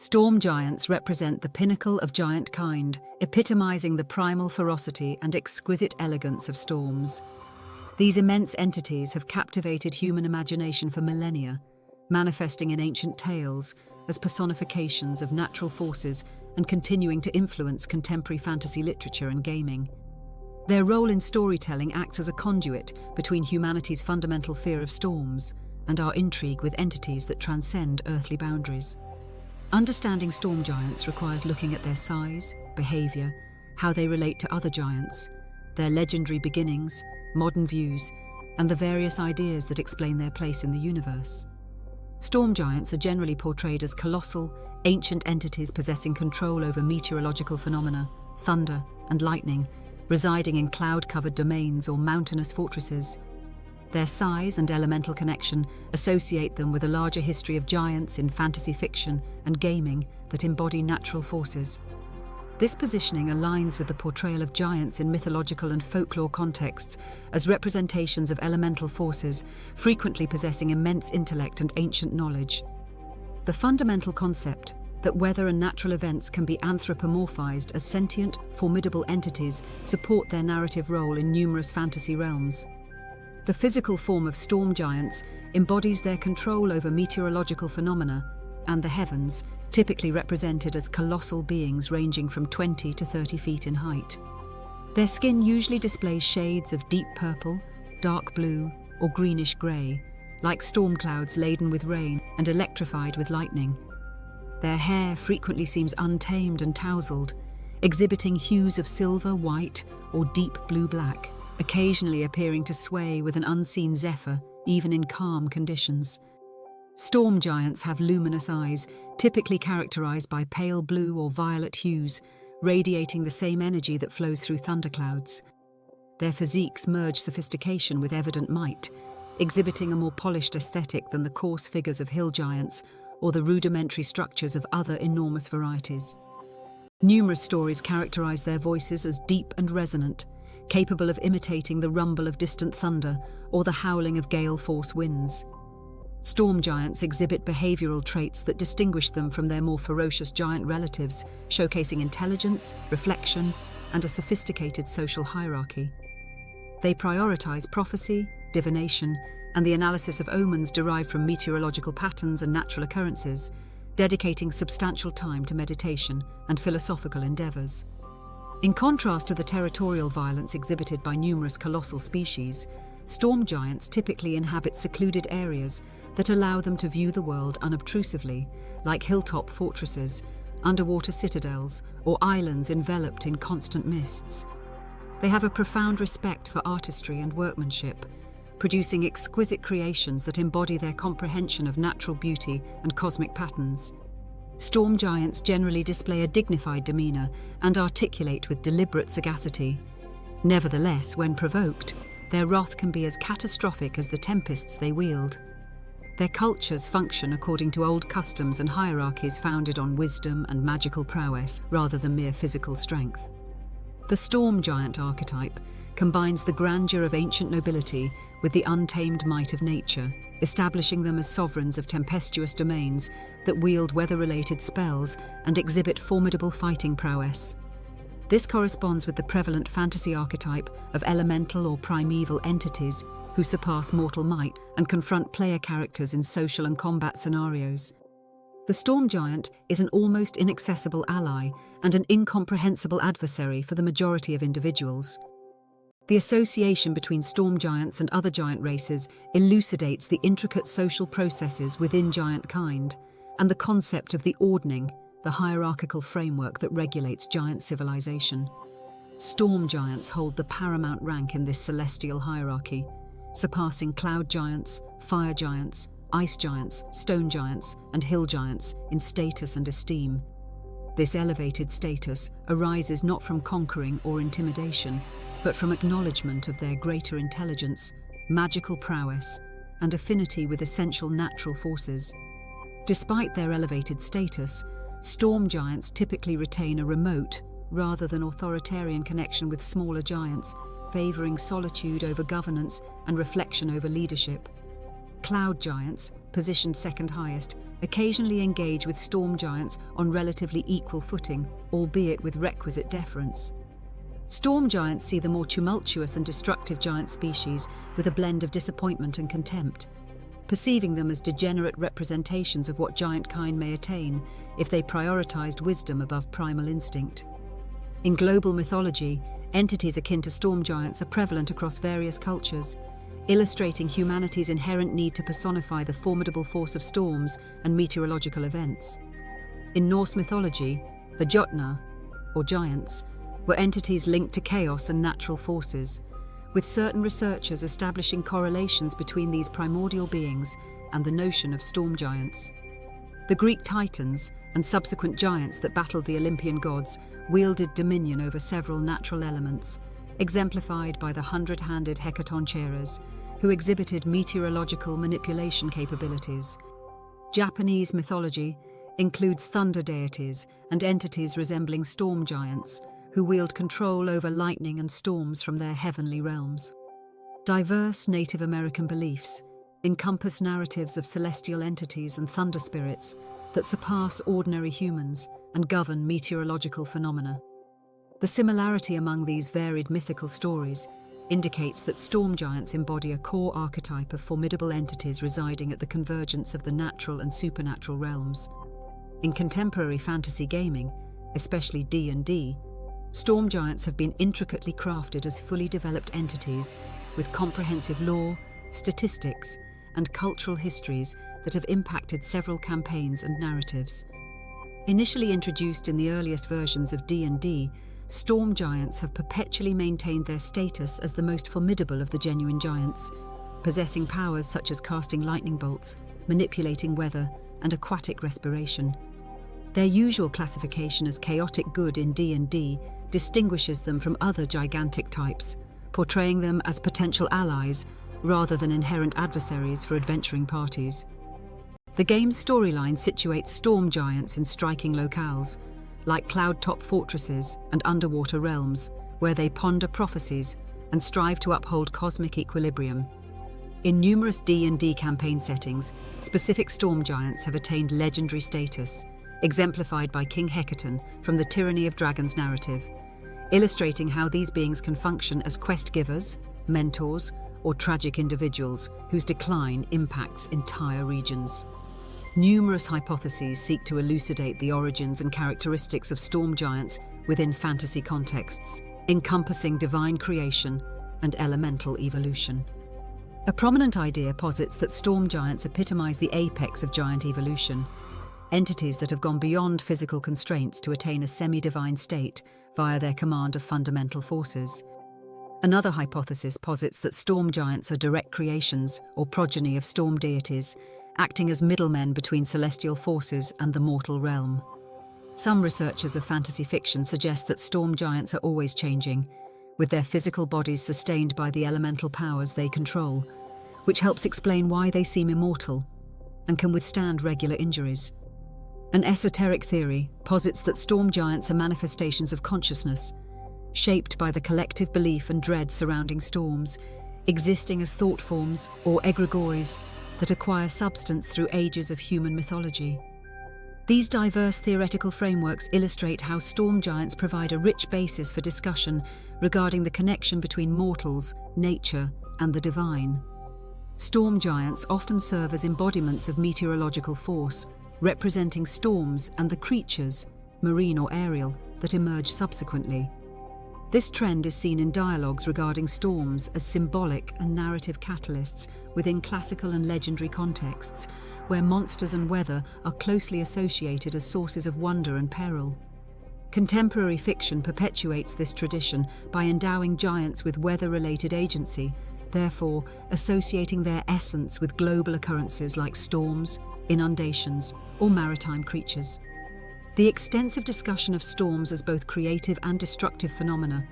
Storm giants represent the pinnacle of giantkind, epitomizing the primal ferocity and exquisite elegance of storms. These immense entities have captivated human imagination for millennia, manifesting in ancient tales as personifications of natural forces and continuing to influence contemporary fantasy literature and gaming. Their role in storytelling acts as a conduit between humanity's fundamental fear of storms and our intrigue with entities that transcend earthly boundaries. Understanding storm giants requires looking at their size, behavior, how they relate to other giants, their legendary beginnings, modern views, and the various ideas that explain their place in the universe. Storm giants are generally portrayed as colossal, ancient entities possessing control over meteorological phenomena, thunder, and lightning, residing in cloud-covered domains or mountainous fortresses. Their size and elemental connection associate them with a larger history of giants in fantasy fiction and gaming that embody natural forces. This positioning aligns with the portrayal of giants in mythological and folklore contexts as representations of elemental forces, frequently possessing immense intellect and ancient knowledge. The fundamental concept that weather and natural events can be anthropomorphized as sentient, formidable entities support their narrative role in numerous fantasy realms. The physical form of storm giants embodies their control over meteorological phenomena and the heavens, typically represented as colossal beings ranging from 20 to 30 feet in height. Their skin usually displays shades of deep purple, dark blue, or greenish grey, like storm clouds laden with rain and electrified with lightning. Their hair frequently seems untamed and tousled, exhibiting hues of silver, white, or deep blue-black, occasionally appearing to sway with an unseen zephyr, even in calm conditions. Storm giants have luminous eyes, typically characterized by pale blue or violet hues, radiating the same energy that flows through thunderclouds. Their physiques merge sophistication with evident might, exhibiting a more polished aesthetic than the coarse figures of hill giants or the rudimentary structures of other enormous varieties. Numerous stories characterize their voices as deep and resonant, capable of imitating the rumble of distant thunder or the howling of gale-force winds. Storm giants exhibit behavioral traits that distinguish them from their more ferocious giant relatives, showcasing intelligence, reflection, and a sophisticated social hierarchy. They prioritize prophecy, divination, and the analysis of omens derived from meteorological patterns and natural occurrences, dedicating substantial time to meditation and philosophical endeavors. In contrast to the territorial violence exhibited by numerous colossal species, storm giants typically inhabit secluded areas that allow them to view the world unobtrusively, like hilltop fortresses, underwater citadels, or islands enveloped in constant mists. They have a profound respect for artistry and workmanship, producing exquisite creations that embody their comprehension of natural beauty and cosmic patterns. Storm giants generally display a dignified demeanor and articulate with deliberate sagacity. Nevertheless, when provoked, their wrath can be as catastrophic as the tempests they wield. Their cultures function according to old customs and hierarchies founded on wisdom and magical prowess rather than mere physical strength. The storm giant archetype combines the grandeur of ancient nobility with the untamed might of nature, establishing them as sovereigns of tempestuous domains that wield weather-related spells and exhibit formidable fighting prowess. This corresponds with the prevalent fantasy archetype of elemental or primeval entities who surpass mortal might and confront player characters in social and combat scenarios. The storm giant is an almost inaccessible ally and an incomprehensible adversary for the majority of individuals. The association between storm giants and other giant races elucidates the intricate social processes within giantkind and the concept of the ordning, the hierarchical framework that regulates giant civilization. Storm giants hold the paramount rank in this celestial hierarchy, surpassing cloud giants, fire giants, ice giants, stone giants, and hill giants in status and esteem. This elevated status arises not from conquering or intimidation, but from acknowledgement of their greater intelligence, magical prowess, and affinity with essential natural forces. Despite their elevated status, storm giants typically retain a remote, rather than authoritarian connection with smaller giants, favoring solitude over governance and reflection over leadership. Cloud giants, positioned second highest, occasionally engage with storm giants on relatively equal footing, albeit with requisite deference. Storm giants see the more tumultuous and destructive giant species with a blend of disappointment and contempt, perceiving them as degenerate representations of what giantkind may attain if they prioritized wisdom above primal instinct. In global mythology, entities akin to storm giants are prevalent across various cultures, illustrating humanity's inherent need to personify the formidable force of storms and meteorological events. In Norse mythology, the Jotnar, or giants, were entities linked to chaos and natural forces, with certain researchers establishing correlations between these primordial beings and the notion of storm giants. The Greek Titans and subsequent giants that battled the Olympian gods wielded dominion over several natural elements, exemplified by the hundred-handed hecatoncheires, who exhibited meteorological manipulation capabilities. Japanese mythology includes thunder deities and entities resembling storm giants, who wield control over lightning and storms from their heavenly realms. Diverse Native American beliefs encompass narratives of celestial entities and thunder spirits that surpass ordinary humans and govern meteorological phenomena. The similarity among these varied mythical stories indicates that storm giants embody a core archetype of formidable entities residing at the convergence of the natural and supernatural realms. In contemporary fantasy gaming, especially D&D, storm giants have been intricately crafted as fully developed entities with comprehensive lore, statistics, and cultural histories that have impacted several campaigns and narratives. Initially introduced in the earliest versions of D&D, storm giants have perpetually maintained their status as the most formidable of the genuine giants, possessing powers such as casting lightning bolts, manipulating weather, and aquatic respiration. Their usual classification as chaotic good in D&D distinguishes them from other gigantic types, portraying them as potential allies rather than inherent adversaries for adventuring parties. The game's storyline situates storm giants in striking locales, like cloud-top fortresses and underwater realms, where they ponder prophecies and strive to uphold cosmic equilibrium. In numerous D&D campaign settings, specific storm giants have attained legendary status, exemplified by King Hecaton from the Tyranny of Dragons narrative, illustrating how these beings can function as quest-givers, mentors, or tragic individuals whose decline impacts entire regions. Numerous hypotheses seek to elucidate the origins and characteristics of storm giants within fantasy contexts, encompassing divine creation and elemental evolution. A prominent idea posits that storm giants epitomize the apex of giant evolution, entities that have gone beyond physical constraints to attain a semi-divine state via their command of fundamental forces. Another hypothesis posits that storm giants are direct creations or progeny of storm deities, acting as middlemen between celestial forces and the mortal realm. Some researchers of fantasy fiction suggest that storm giants are always changing, with their physical bodies sustained by the elemental powers they control, which helps explain why they seem immortal and can withstand regular injuries. An esoteric theory posits that storm giants are manifestations of consciousness, shaped by the collective belief and dread surrounding storms, existing as thought forms or egregores that acquire substance through ages of human mythology. These diverse theoretical frameworks illustrate how storm giants provide a rich basis for discussion regarding the connection between mortals, nature, and the divine. Storm giants often serve as embodiments of meteorological force, representing storms and the creatures, marine or aerial, that emerge subsequently. This trend is seen in dialogues regarding storms as symbolic and narrative catalysts within classical and legendary contexts, where monsters and weather are closely associated as sources of wonder and peril. Contemporary fiction perpetuates this tradition by endowing giants with weather-related agency, therefore associating their essence with global occurrences like storms, inundations, or maritime creatures. The extensive discussion of storms as both creative and destructive phenomena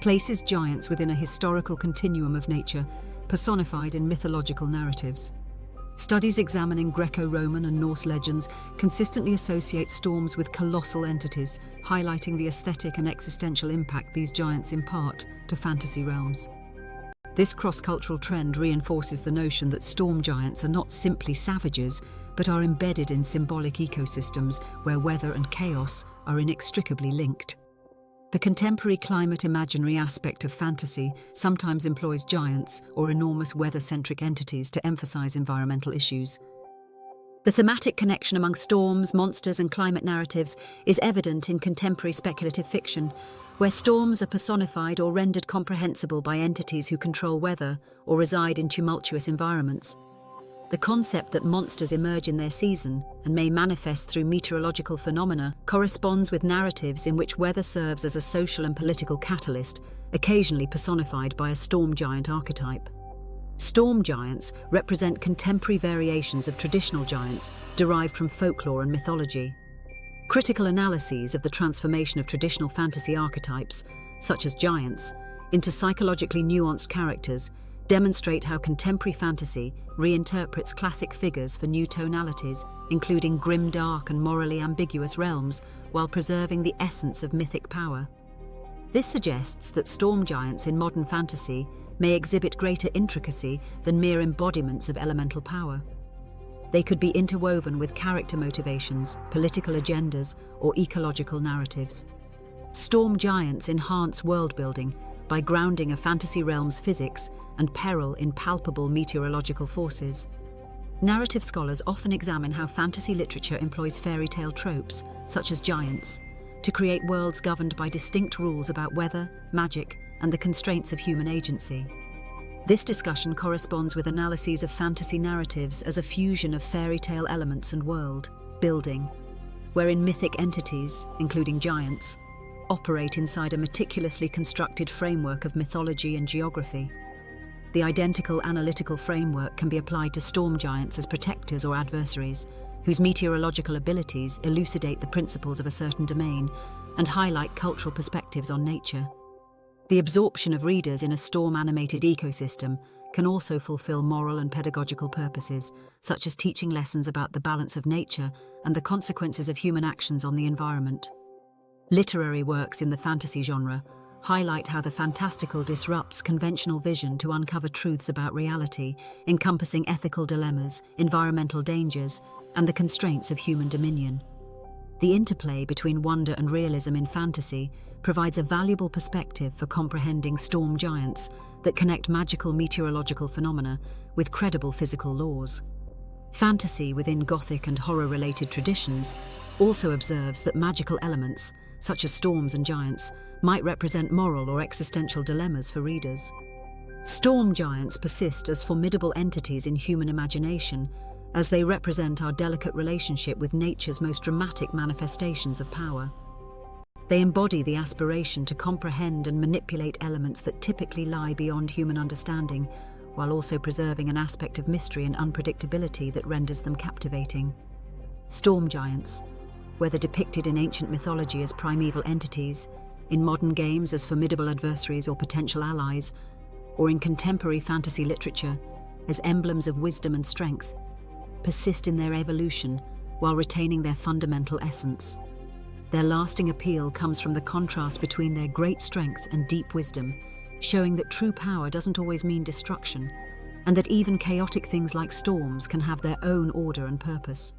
places giants within a historical continuum of nature, personified in mythological narratives. Studies examining Greco-Roman and Norse legends consistently associate storms with colossal entities, highlighting the aesthetic and existential impact these giants impart to fantasy realms. This cross-cultural trend reinforces the notion that storm giants are not simply savages, but are embedded in symbolic ecosystems where weather and chaos are inextricably linked. The contemporary climate imaginary aspect of fantasy sometimes employs giants or enormous weather-centric entities to emphasize environmental issues. The thematic connection among storms, monsters, and climate narratives is evident in contemporary speculative fiction, where storms are personified or rendered comprehensible by entities who control weather or reside in tumultuous environments. The concept that monsters emerge in their season and may manifest through meteorological phenomena corresponds with narratives in which weather serves as a social and political catalyst, occasionally personified by a storm giant archetype. Storm giants represent contemporary variations of traditional giants derived from folklore and mythology. Critical analyses of the transformation of traditional fantasy archetypes, such as giants, into psychologically nuanced characters demonstrate how contemporary fantasy reinterprets classic figures for new tonalities, including grim, dark, and morally ambiguous realms, while preserving the essence of mythic power. This suggests that storm giants in modern fantasy may exhibit greater intricacy than mere embodiments of elemental power. They could be interwoven with character motivations, political agendas, or ecological narratives. Storm giants enhance world-building by grounding a fantasy realm's physics and peril in palpable meteorological forces. Narrative scholars often examine how fantasy literature employs fairy tale tropes, such as giants, to create worlds governed by distinct rules about weather, magic, and the constraints of human agency. This discussion corresponds with analyses of fantasy narratives as a fusion of fairy tale elements and world building, wherein mythic entities, including giants, operate inside a meticulously constructed framework of mythology and geography. The identical analytical framework can be applied to storm giants as protectors or adversaries, whose meteorological abilities elucidate the principles of a certain domain and highlight cultural perspectives on nature. The absorption of readers in a storm-animated ecosystem can also fulfill moral and pedagogical purposes, such as teaching lessons about the balance of nature and the consequences of human actions on the environment. Literary works in the fantasy genre highlight how the fantastical disrupts conventional vision to uncover truths about reality, encompassing ethical dilemmas, environmental dangers, and the constraints of human dominion. The interplay between wonder and realism in fantasy provides a valuable perspective for comprehending storm giants that connect magical meteorological phenomena with credible physical laws. Fantasy within Gothic and horror-related traditions also observes that magical elements, such as storms and giants, might represent moral or existential dilemmas for readers. Storm giants persist as formidable entities in human imagination, as they represent our delicate relationship with nature's most dramatic manifestations of power. They embody the aspiration to comprehend and manipulate elements that typically lie beyond human understanding, while also preserving an aspect of mystery and unpredictability that renders them captivating. Storm giants, whether depicted in ancient mythology as primeval entities, in modern games as formidable adversaries or potential allies, or in contemporary fantasy literature as emblems of wisdom and strength, persist in their evolution while retaining their fundamental essence. Their lasting appeal comes from the contrast between their great strength and deep wisdom, showing that true power doesn't always mean destruction, and that even chaotic things like storms can have their own order and purpose.